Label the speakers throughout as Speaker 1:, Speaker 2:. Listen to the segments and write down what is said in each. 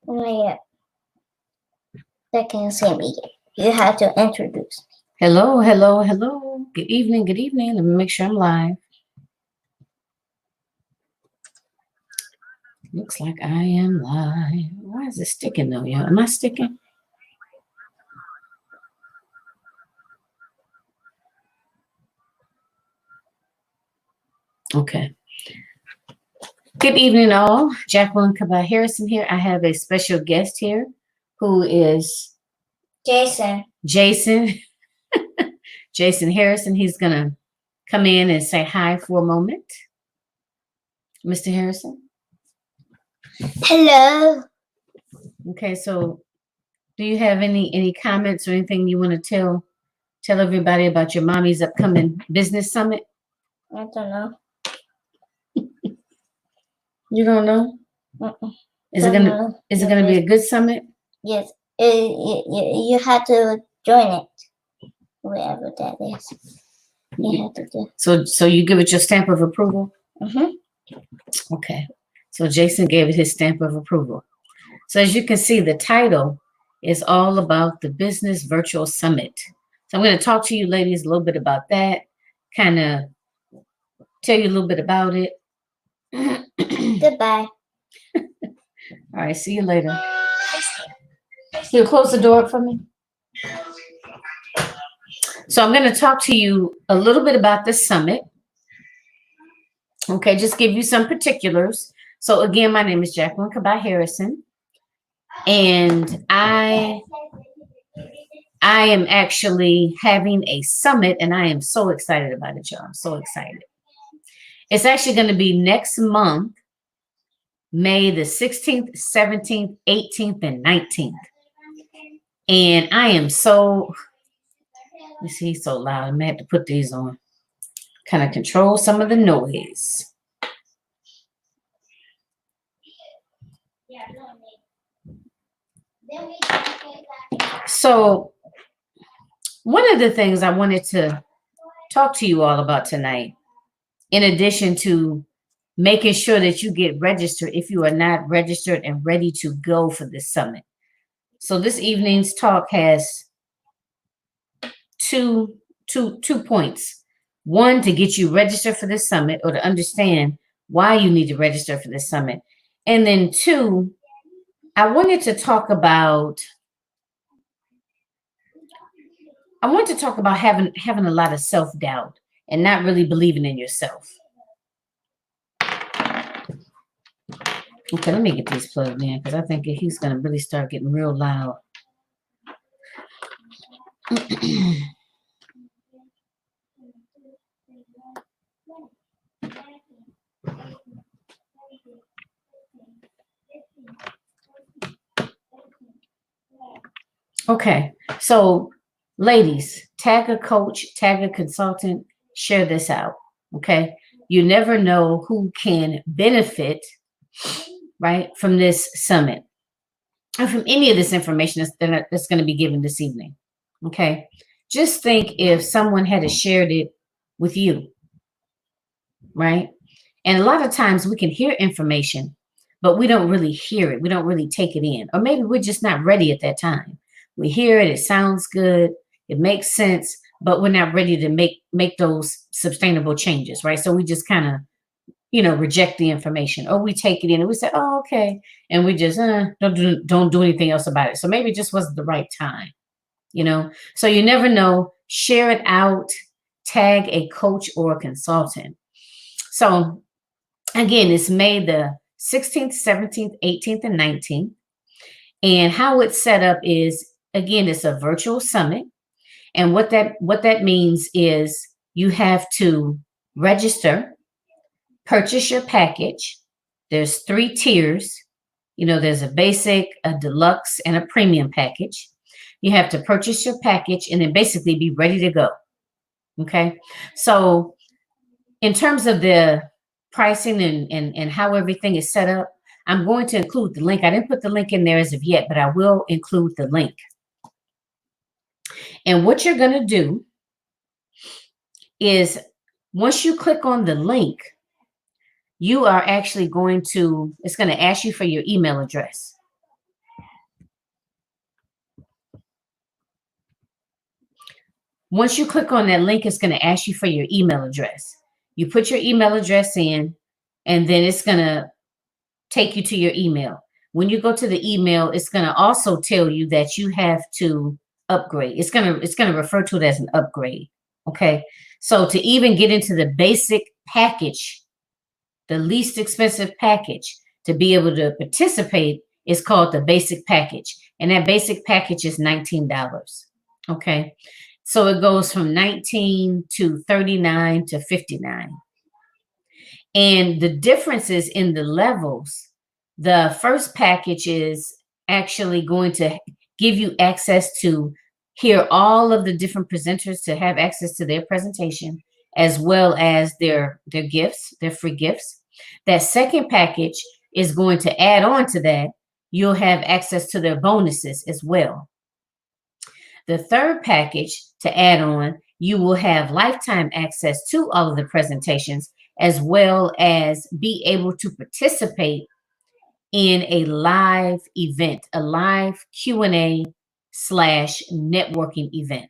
Speaker 1: Yeah, they can see me. You have to introduce me.
Speaker 2: Hello, hello, hello. Good evening, good evening. Let me make sure I'm live. Looks like I am live. Why is it sticking though, y'all? Am I sticking? Okay. Good evening, all. Jacqueline Cabot Harrison here. I have a special guest here who is
Speaker 1: Jason.
Speaker 2: Jason. Jason Harrison. He's going to come in and say hi for a moment. Mr. Harrison.
Speaker 1: Hello.
Speaker 2: Okay, so do you have any comments or anything you want to tell everybody about your mommy's upcoming business summit?
Speaker 1: I don't know.
Speaker 2: You don't know? Is it gonna be a good summit?
Speaker 1: Yes. You have to join it, whatever that is. You have to do.
Speaker 2: So you give it your stamp of approval?
Speaker 1: Mm-hmm.
Speaker 2: Okay. So Jason gave it his stamp of approval. So as you can see, the title is all about the Business Virtual Summit. So I'm going to talk to you ladies a little bit about that, kind of tell you a little bit about it.
Speaker 1: Goodbye.
Speaker 2: All right, see you later. Can you close the door for me? So I'm going to talk to you a little bit about the summit. Okay, just give you some particulars. So again, my name is Jacqueline Cabot Harrison, and I am actually having a summit, and I am so excited about it, y'all. I'm so excited. It's actually going to be next month, May the 16th, 17th, 18th, and 19th. And I am so, you see, he's so loud. I may have to put these on. Kind of control some of the noise. So one of the things I wanted to talk to you all about tonight, in addition to making sure that you get registered if you are not registered and ready to go for this summit. So this evening's talk has two points. One, to get you registered for this summit or to understand why you need to register for this summit. And then two, I wanted to talk about having a lot of self-doubt and not really believing in yourself. Okay, let me get these plugged in because I think he's going to really start getting real loud. Okay, so ladies, tag a coach, tag a consultant, share this out. Okay, you never know who can benefit, right, from this summit or from any of this information that's going to be given this evening. Okay, just think if someone had shared it with you, right? And a lot of times we can hear information, but we don't really hear it. We don't really take it in, or maybe we're just not ready at that time. We hear it, it sounds good, it makes sense, but we're not ready to make those sustainable changes, right? So we just kind of, reject the information, or we take it in and we say, oh, okay. And we just don't do anything else about it. So maybe it just wasn't the right time, So you never know. Share it out, tag a coach or a consultant. So again, it's May the 16th, 17th, 18th, and 19th. And how it's set up is, again, it's a virtual summit. And what that means is you have to register, purchase your package. There's 3 tiers. There's a basic, a deluxe, and a premium package. You have to purchase your package and then basically be ready to go. Okay. So in terms of the pricing and how everything is set up, I'm going to include the link. I didn't put the link in there as of yet, but I will include the link. And what you're going to do is once you click on the link, you are actually it's going to ask you for your email address. Once you click on that link, it's going to ask you for your email address. You put your email address in, and then it's going to take you to your email. When you go to the email, it's going to also tell you that you have to upgrade. It's going to refer to it as an upgrade. Okay. So to even get into the basic package, the least expensive package to be able to participate is called the basic package. And that basic package is $19. Okay. So it goes from 19 to 39 to 59. And the differences in the levels, the first package is actually going to give you access to hear all of the different presenters, to have access to their presentation, as well as their gifts, their free gifts. That second package is going to add on to that. You'll have access to their bonuses as well. The third package to add on, you will have lifetime access to all of the presentations, as well as be able to participate in a live event, a live Q&A / networking event.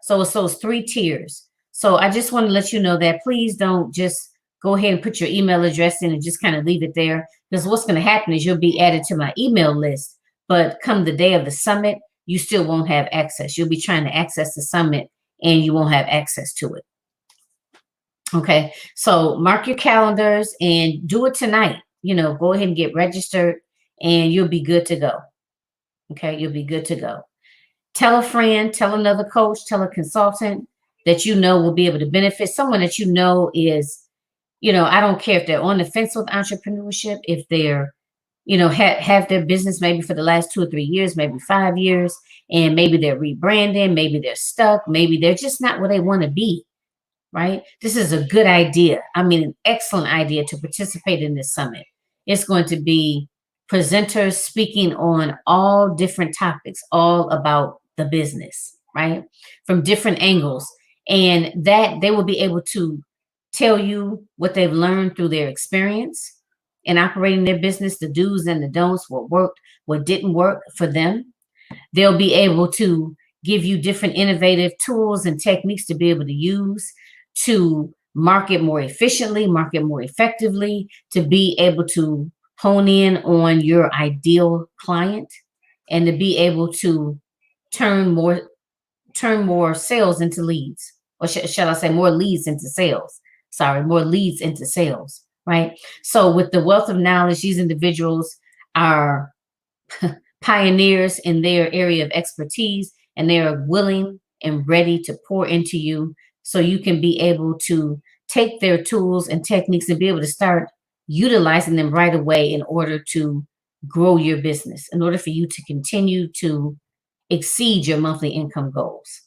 Speaker 2: So it's those 3 tiers. So I just want to let you know that please don't just go ahead and put your email address in and just kind of leave it there, because what's going to happen is you'll be added to my email list, but come the day of the summit, you still won't have access. You'll be trying to access the summit and you won't have access to it. Okay, so mark your calendars and do it tonight. Go ahead and get registered and you'll be good to go. Okay, you'll be good to go. Tell a friend, tell another coach, tell a consultant that you know will be able to benefit, someone that you know is, I don't care if they're on the fence with entrepreneurship, if they're, have their business maybe for the last 2 or 3 years, maybe 5 years, and maybe they're rebranding, maybe they're stuck, maybe they're just not where they want to be, right? This is a good idea. I mean, an excellent idea to participate in this summit. It's going to be presenters speaking on all different topics, all about the business, right? From different angles. And that they will be able to tell you what they've learned through their experience in operating their business, the do's and the don'ts, what worked, what didn't work for them. They'll be able to give you different innovative tools and techniques to be able to use to market more efficiently, market more effectively, to be able to hone in on your ideal client, and to be able to turn more sales into leads, or shall I say more leads into sales? Sorry, more leads into sales, right? So with the wealth of knowledge, these individuals are pioneers in their area of expertise, and they are willing and ready to pour into you so you can be able to take their tools and techniques and be able to start utilizing them right away in order to grow your business, in order for you to continue to exceed your monthly income goals.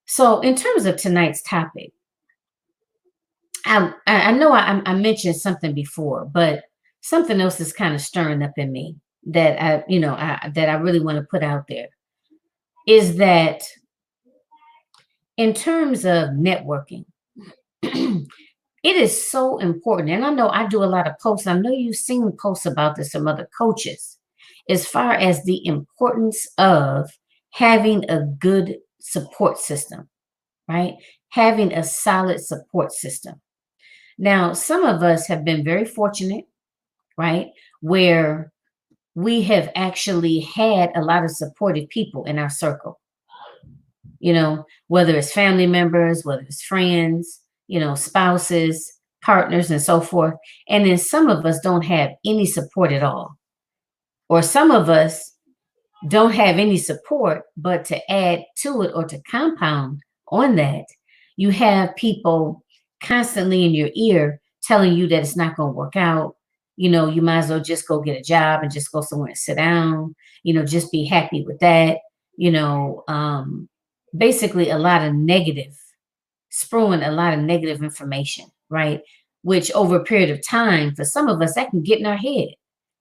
Speaker 2: So in terms of tonight's topic, I know I mentioned something before, but something else is kind of stirring up in me that I really want to put out there, is that in terms of networking, it is so important. And I know I do a lot of posts. I know you've seen posts about this from other coaches, as far as the importance of having a good support system, right? Having a solid support system. Now, some of us have been very fortunate, right? Where we have actually had a lot of supportive people in our circle, whether it's family members, whether it's friends, spouses, partners, and so forth. And then some of us don't have any support at all. Or some of us don't have any support, but to add to it or to compound on that, you have people constantly in your ear telling you that it's not going to work out. You might as well just go get a job and just go somewhere and sit down, just be happy with that. Basically a lot of negative, spewing a lot of negative information, right? Which over a period of time, for some of us, that can get in our head,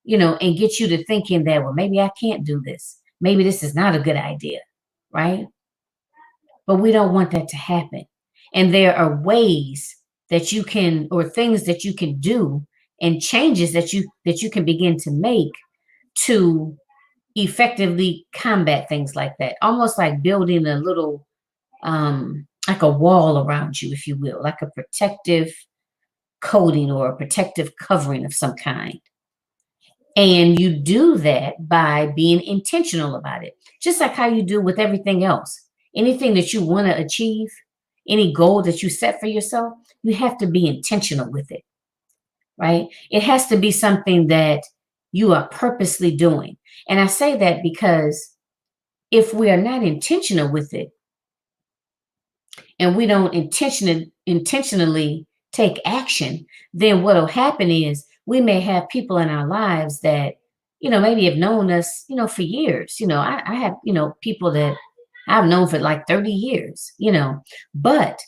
Speaker 2: and get you to thinking that, well, maybe I can't do this. Maybe this is not a good idea, right? But we don't want that to happen. And there are ways that you can, or things that you can do, and changes that you can begin to make to effectively combat things like that. Almost like building a little like a wall around you, if you will, like a protective coating or a protective covering of some kind. And you do that by being intentional about it, just like how you do with everything else. Anything that you want to achieve, any goal that you set for yourself, you have to be intentional with it, right? It has to be something that you are purposely doing. And I say that because if we are not intentional with it and we don't intentionally take action, then what will happen is we may have people in our lives that, maybe have known us, for years. I have, people that I've known for like 30 years, but,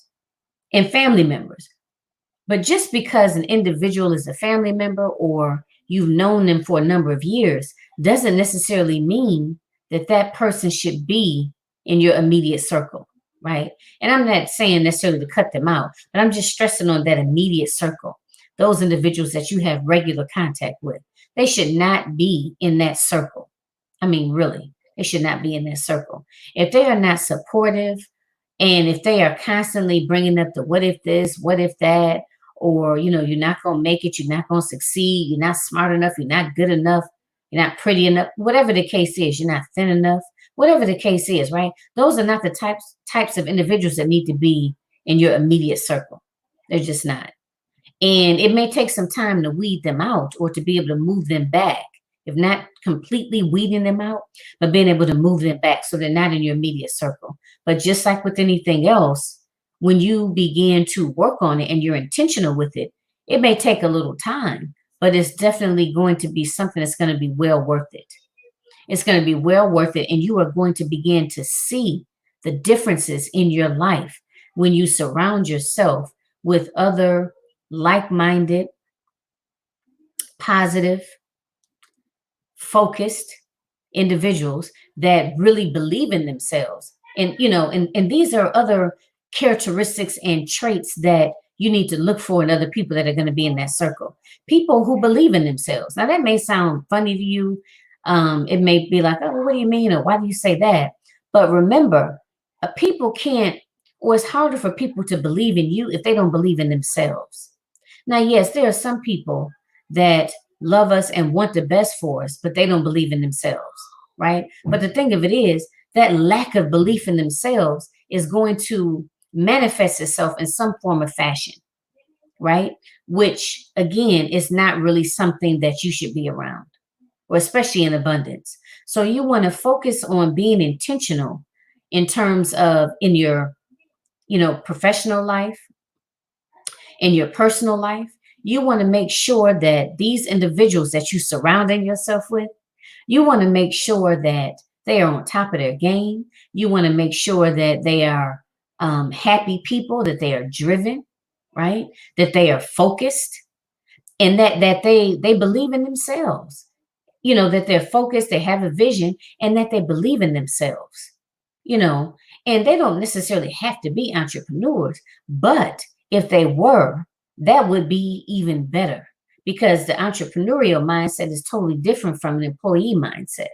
Speaker 2: and family members. But just because an individual is a family member or you've known them for a number of years doesn't necessarily mean that that person should be in your immediate circle, right? And I'm not saying necessarily to cut them out, but I'm just stressing on that immediate circle. Those individuals that you have regular contact with, they should not be in that circle. I mean, really, they should not be in that circle. If they are not supportive and if they are constantly bringing up the what if this, what if that, or, you're not going to make it, you're not going to succeed, you're not smart enough, you're not good enough, you're not pretty enough, whatever the case is, you're not thin enough, whatever the case is, right? Those are not the types of individuals that need to be in your immediate circle. They're just not. And it may take some time to weed them out or to be able to move them back, if not completely weeding them out, but being able to move them back so they're not in your immediate circle. But just like with anything else, when you begin to work on it and you're intentional with it, it may take a little time, but it's definitely going to be something that's going to be well worth it. It's going to be well worth it. And you are going to begin to see the differences in your life when you surround yourself with other like-minded, positive, focused individuals that really believe in themselves. And, and these are other characteristics and traits that you need to look for in other people that are going to be in that circle. People who believe in themselves. Now, that may sound funny to you. It may be like, oh, what do you mean? Or why do you say that? But remember, people can't, or it's harder for people to believe in you if they don't believe in themselves. Now, yes, there are some people that love us and want the best for us, but they don't believe in themselves, right? But the thing of it is that lack of belief in themselves is going to manifest itself in some form of fashion, right? Which, again, is not really something that you should be around, or especially in abundance. So you want to focus on being intentional in terms of in your, professional life, in your personal life. You want to make sure that these individuals that you surrounding yourself with, you want to make sure that they are on top of their game. You want to make sure that they are happy people, that they are driven, right? That they are focused, and that they believe in themselves. That they're focused, they have a vision, and that they believe in themselves. And they don't necessarily have to be entrepreneurs, but if they were, that would be even better, because the entrepreneurial mindset is totally different from an employee mindset.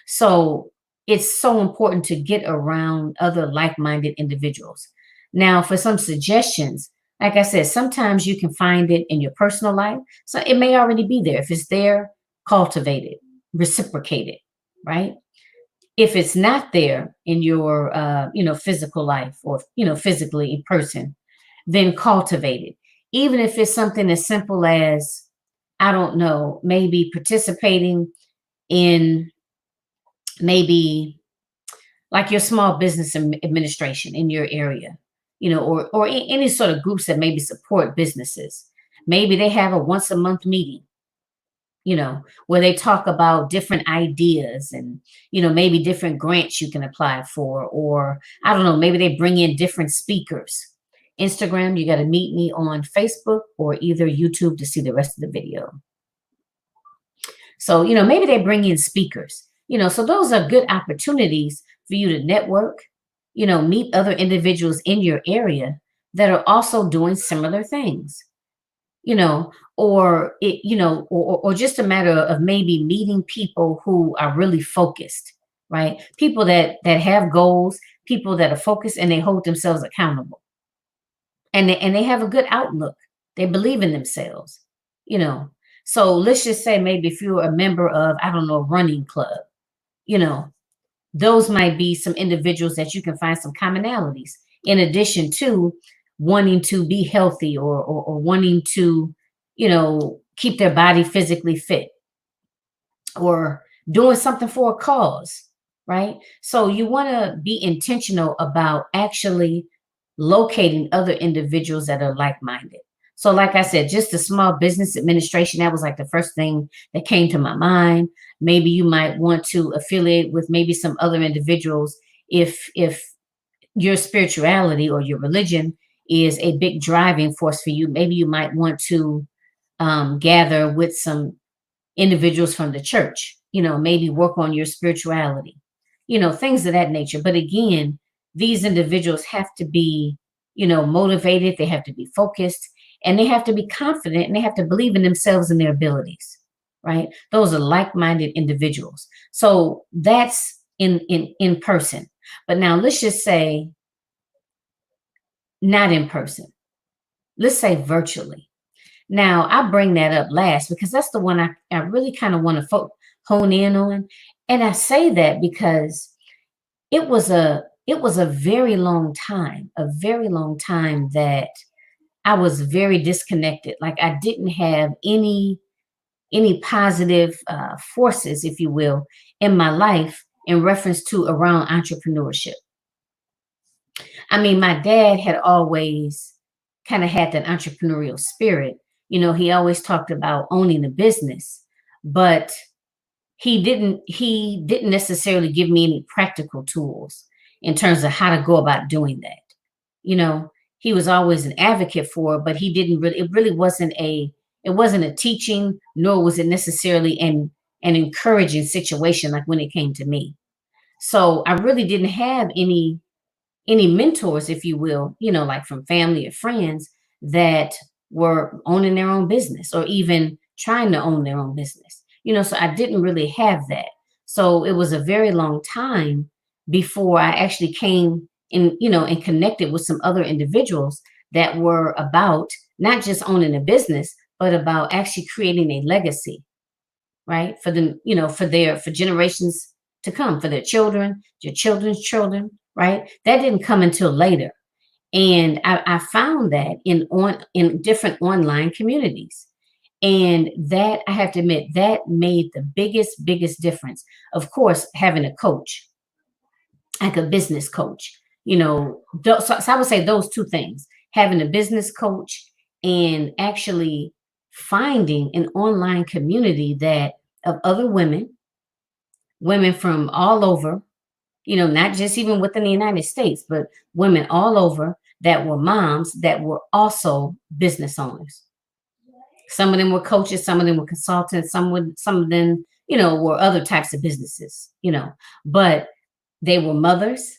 Speaker 2: So it's so important to get around other like-minded individuals. Now, for some suggestions, like I said, sometimes you can find it in your personal life. So it may already be there. If it's there, cultivate it, reciprocate it, right? If it's not there in your, physical life or, physically in person, then cultivate it. Even if it's something as simple as, I don't know, maybe participating in maybe like your small business administration in your area, or any sort of groups that maybe support businesses. Maybe they have a once a month meeting, where they talk about different ideas and, maybe different grants you can apply for, or I don't know, maybe they bring in different speakers. Instagram, you got to meet me on Facebook or either YouTube to see the rest of the video. So, maybe they bring in speakers, so those are good opportunities for you to network, meet other individuals in your area that are also doing similar things, or just a matter of maybe meeting people who are really focused, right? People that have goals, people that are focused and they hold themselves accountable. And they have a good outlook. They believe in themselves, you know. So let's just say maybe if you're a member of, I don't know, a running club, you know, those might be some individuals that you can find some commonalities in addition to wanting to be healthy or wanting to, you know, keep their body physically fit or doing something for a cause, right? So you want to be intentional about actually locating other individuals that are like-minded. So like I said, just the small business administration, that was like the first thing that came to my mind. Maybe you might want to affiliate with maybe some other individuals if your spirituality or your religion is a big driving force for you. Maybe you might want to gather with some individuals from the church, you know, maybe work on your spirituality, you know, things of that nature. But again, these individuals have to be, you know, motivated, they have to be focused, and they have to be confident, and they have to believe in themselves and their abilities, right? Those are like-minded individuals. So that's in person. But now let's just say not in person. Let's say virtually. Now, I bring that up last because that's the one I really kind of want to hone in on. And I say that because it was a very long time that I was very disconnected. Like I didn't have any positive forces, if you will, in my life in reference to around entrepreneurship. I mean, my dad had always kind of had that entrepreneurial spirit. You know, he always talked about owning a business, but he didn't necessarily give me any practical tools in terms of how to go about doing that. You know, he was always an advocate for it, but he didn't really it really wasn't a teaching, nor was it necessarily an encouraging situation like when it came to me. So I really didn't have any mentors, if you will, you know, like from family or friends that were owning their own business or even trying to own their own business. You know, so I didn't really have that. So it was a very long time before I actually came in, you know, and connected with some other individuals that were about not just owning a business, but about actually creating a legacy, right? For them, you know, for generations to come, for their children, your children's children, right? That didn't come until later. And I found that in different online communities. And that I have to admit, that made the biggest difference. Of course, having a coach, like a business coach, you know, so I would say those two things, having a business coach and actually finding an online community that of other women from all over, you know, not just even within the United States, but women all over that were moms that were also business owners. Some of them were coaches, some of them were consultants, some of them, you know, were other types of businesses, you know, but they were mothers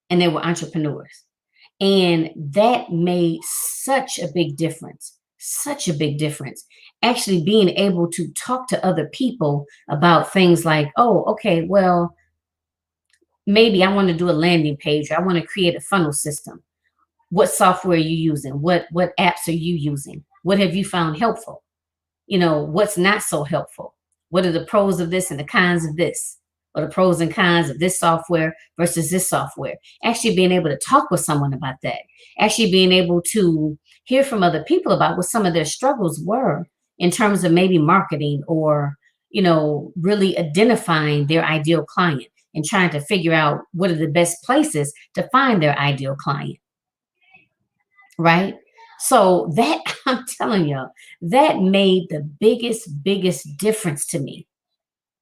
Speaker 2: and they were entrepreneurs. And that made such a big difference, such a big difference. Actually being able to talk to other people about things like, oh, okay, well, maybe I want to do a landing page, or I want to create a funnel system. What software are you using? What apps are you using? What have you found helpful? You know, what's not so helpful? What are the pros of this and the cons of this? Or the pros and cons of this software versus this software? Actually being able to talk with someone about that. Actually being able to hear from other people about what some of their struggles were in terms of maybe marketing or, you know, really identifying their ideal client and trying to figure out what are the best places to find their ideal client. Right? So that I'm telling y'all, that made the biggest difference to me.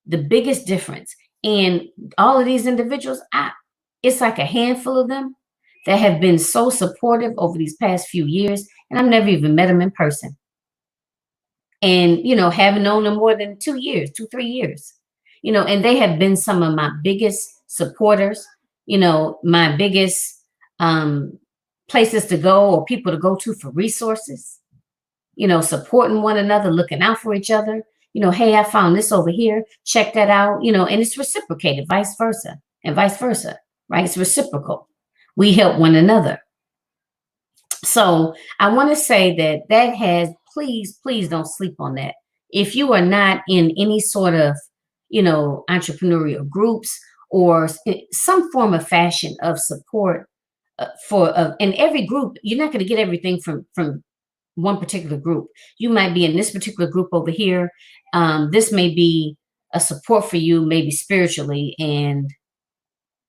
Speaker 2: The biggest difference. And all of these individuals, it's like a handful of them that have been so supportive over these past few years. And I've never even met them in person. And, you know, haven't known them more than 2 years, 3 years. You know, and they have been some of my biggest supporters, you know, my biggest places to go or people to go to for resources, you know, supporting one another, looking out for each other. You know, hey, I found this over here. Check that out. You know, and it's reciprocated, vice versa, and vice versa, right? It's reciprocal. We help one another. So I want to say that has, please don't sleep on that. If you are not in any sort of, entrepreneurial groups or some form of fashion of support in every group, you're not going to get everything from one particular group. You might be in this particular group over here. This may be a support for you, maybe spiritually, and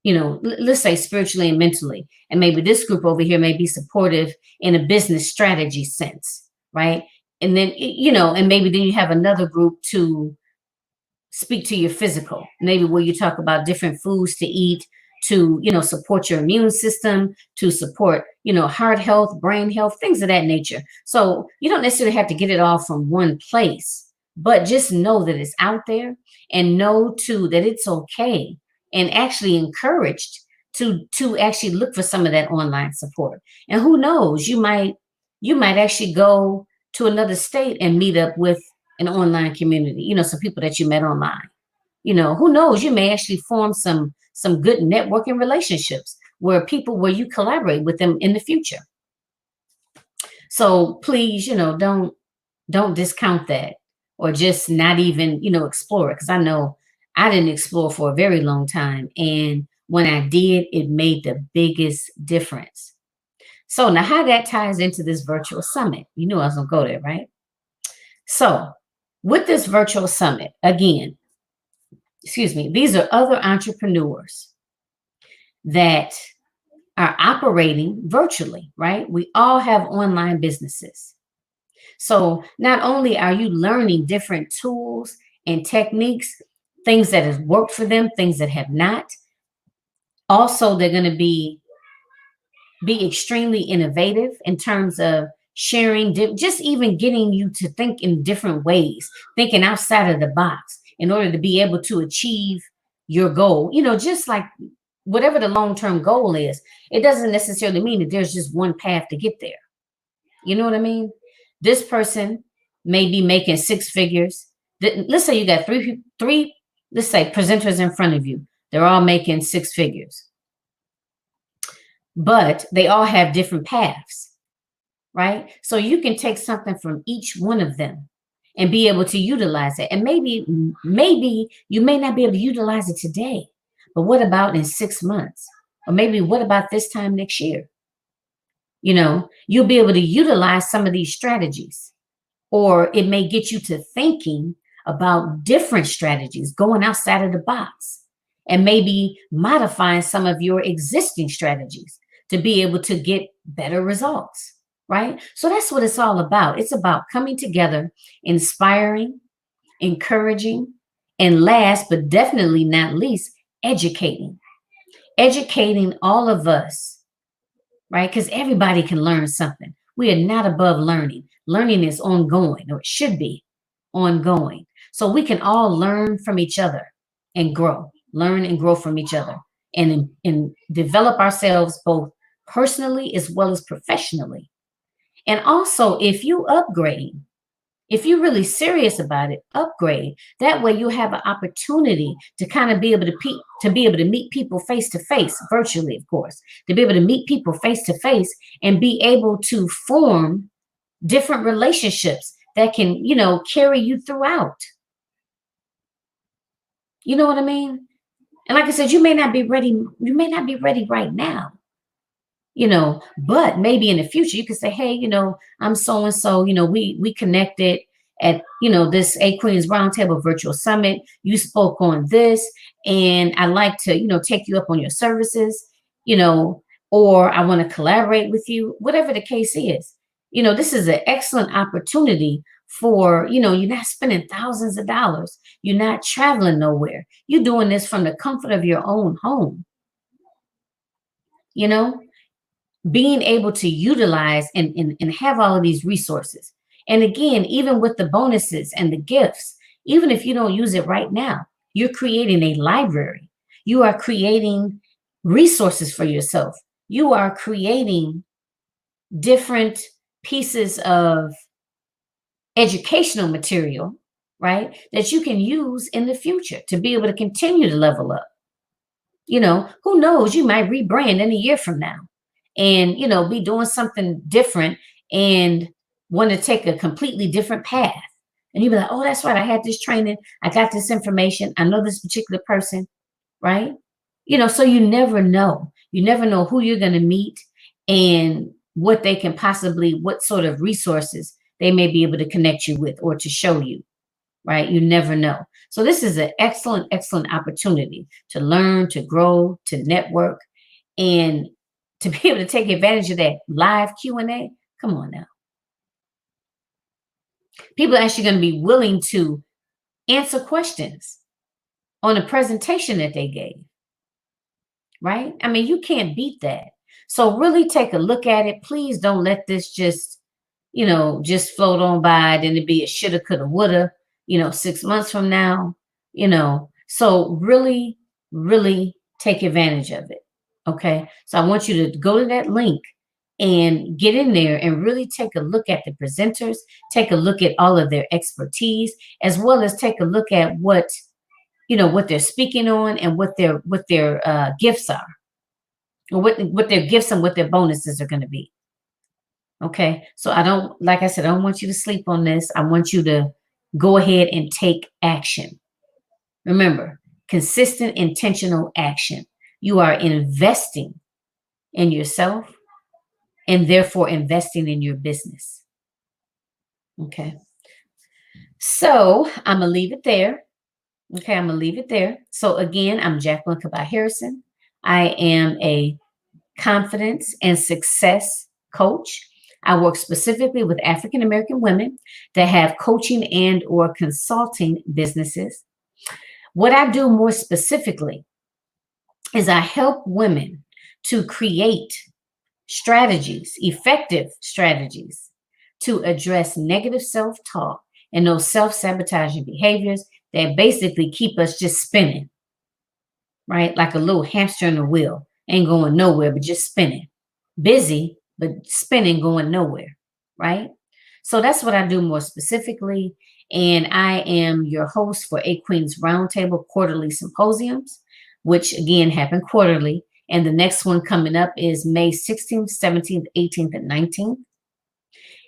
Speaker 2: let's say spiritually and mentally. And maybe this group over here may be supportive in a business strategy sense, right? And then, and maybe then you have another group to speak to your physical, maybe where you talk about different foods to eat to, support your immune system, to support, heart health, brain health, things of that nature. So you don't necessarily have to get it all from one place, but just know that it's out there, and know too that it's okay, and actually encouraged to actually look for some of that online support. And who knows, you might actually go to another state and meet up with an online community, some people that you met online. Who knows, you may actually form some good networking relationships where you collaborate with them in the future. So please, don't discount that, or just not even, explore it. Because I know I didn't explore for a very long time. And when I did, it made the biggest difference. So now how that ties into this virtual summit, you knew I was going to go there, right? So with this virtual summit, again, these are other entrepreneurs that are operating virtually, right? We all have online businesses. So not only are you learning different tools and techniques, things that have worked for them, things that have not, also they're going to be extremely innovative in terms of sharing, just even getting you to think in different ways, thinking outside of the box in order to be able to achieve your goal. Just like whatever the long-term goal is, it doesn't necessarily mean that there's just one path to get there. You know what I mean? This person may be making six figures. Let's say you got three, let's say, presenters in front of you. They're all making six figures, but they all have different paths, right? So you can take something from each one of them and be able to utilize it. And maybe you may not be able to utilize it today, but what about in 6 months? Or maybe what about this time next year? You'll be able to utilize some of these strategies, or it may get you to thinking about different strategies, going outside of the box, and maybe modifying some of your existing strategies to be able to get better results, right? So that's what it's all about. It's about coming together, inspiring, encouraging, and last but definitely not least, educating all of us, right? Because everybody can learn something. We are not above learning. Learning is ongoing, or it should be ongoing. So we can all learn from each other and grow, learn and grow from each other, and develop ourselves both personally as well as professionally. And also, if you upgrade, if you're really serious about it, upgrade. That way you have an opportunity to kind of be able to meet people face to face, virtually, of course, to be able to meet people face to face and be able to form different relationships that can, carry you throughout. You know what I mean? And like I said, you may not be ready right now, but maybe in the future you could say, hey, I'm so-and-so, we connected at, this A Queens Roundtable Virtual Summit. You spoke on this, and I'd like to, take you up on your services, or I want to collaborate with you, whatever the case is. This is an excellent opportunity for, you're not spending thousands of dollars. You're not traveling nowhere. You're doing this from the comfort of your own home. Being able to utilize and have all of these resources. And again, even with the bonuses and the gifts, even if you don't use it right now, you're creating a library. You are creating resources for yourself. You are creating different pieces of educational material, right, that you can use in the future to be able to continue to level up. Who knows? You might rebrand in a year from now and, be doing something different and want to take a completely different path. And you'll be like, oh, that's right. I had this training. I got this information. I know this particular person, right? So you never know. You never know who you're going to meet and what they can what sort of resources they may be able to connect you with or to show you, right? You never know. So this is an excellent, excellent opportunity to learn, to grow, to network, and to be able to take advantage of that live Q&A. Come on now. People are actually going to be willing to answer questions on a presentation that they gave, right? I mean, you can't beat that. So really take a look at it. Please don't let this just float on by. Then it be a shoulda, coulda, woulda, 6 months from now, So really, really take advantage of it. Okay. So I want you to go to that link and get in there and really take a look at the presenters, take a look at all of their expertise, as well as take a look at what they're speaking on and what their gifts are, or what their gifts and what their bonuses are going to be. Okay. So like I said, I don't want you to sleep on this. I want you to go ahead and take action. Remember, consistent, intentional action. You are investing in yourself and therefore investing in your business. Okay. So I'm going to leave it there. Okay. I'm going to leave it there. So again, I'm Jacqueline Kabah Harrison. I am a confidence and success coach. I work specifically with African American women that have coaching and or consulting businesses. What I do more specifically is I help women to create strategies, effective strategies to address negative self-talk and those self-sabotaging behaviors that basically keep us just spinning, right? Like a little hamster in a wheel, ain't going nowhere, but just spinning. Busy, but spinning, going nowhere, right? So that's what I do more specifically. And I am your host for A Queen's Roundtable Quarterly Symposiums, which again happen quarterly. And the next one coming up is May 16th, 17th, 18th, and 19th.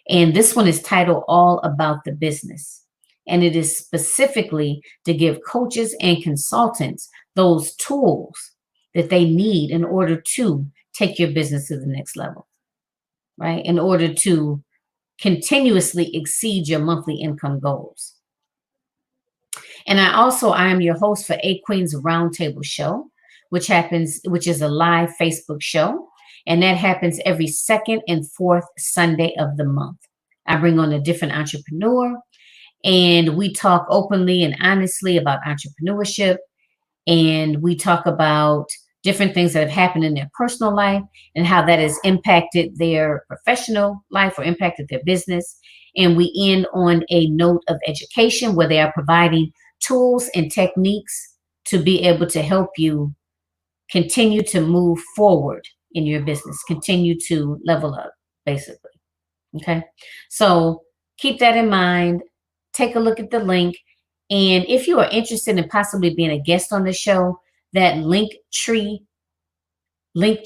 Speaker 2: And this one is titled All About the Business. And it is specifically to give coaches and consultants those tools that they need in order to take your business to the next level, right? In order to continuously exceed your monthly income goals. And I am your host for A Queen's Roundtable Show, which is a live Facebook show. And that happens every second and fourth Sunday of the month. I bring on a different entrepreneur and we talk openly and honestly about entrepreneurship. And we talk about different things that have happened in their personal life and how that has impacted their professional life or impacted their business. And we end on a note of education where they are providing tools and techniques to be able to help you continue to move forward in your business, continue to level up, basically. Okay. So keep that in mind. Take a look at the link. And if you are interested in possibly being a guest on the show, that Linktree link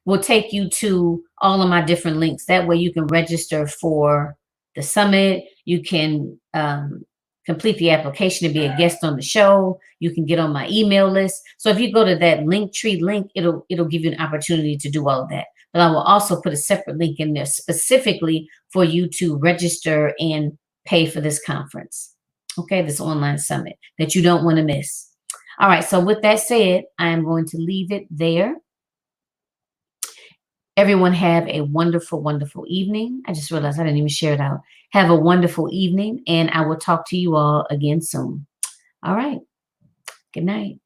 Speaker 2: will take you to all of my different links. That way you can register for the summit. You can complete the application to be a guest on the show. You can get on my email list. So if you go to that Linktree link, it'll give you an opportunity to do all of that. But I will also put a separate link in there specifically for you to register and pay for this conference. Okay, this online summit that you don't want to miss. All right, so with that said, I am going to leave it there. Everyone have a wonderful, wonderful evening. I just realized I didn't even share it out. Have a wonderful evening, and I will talk to you all again soon. All right. Good night.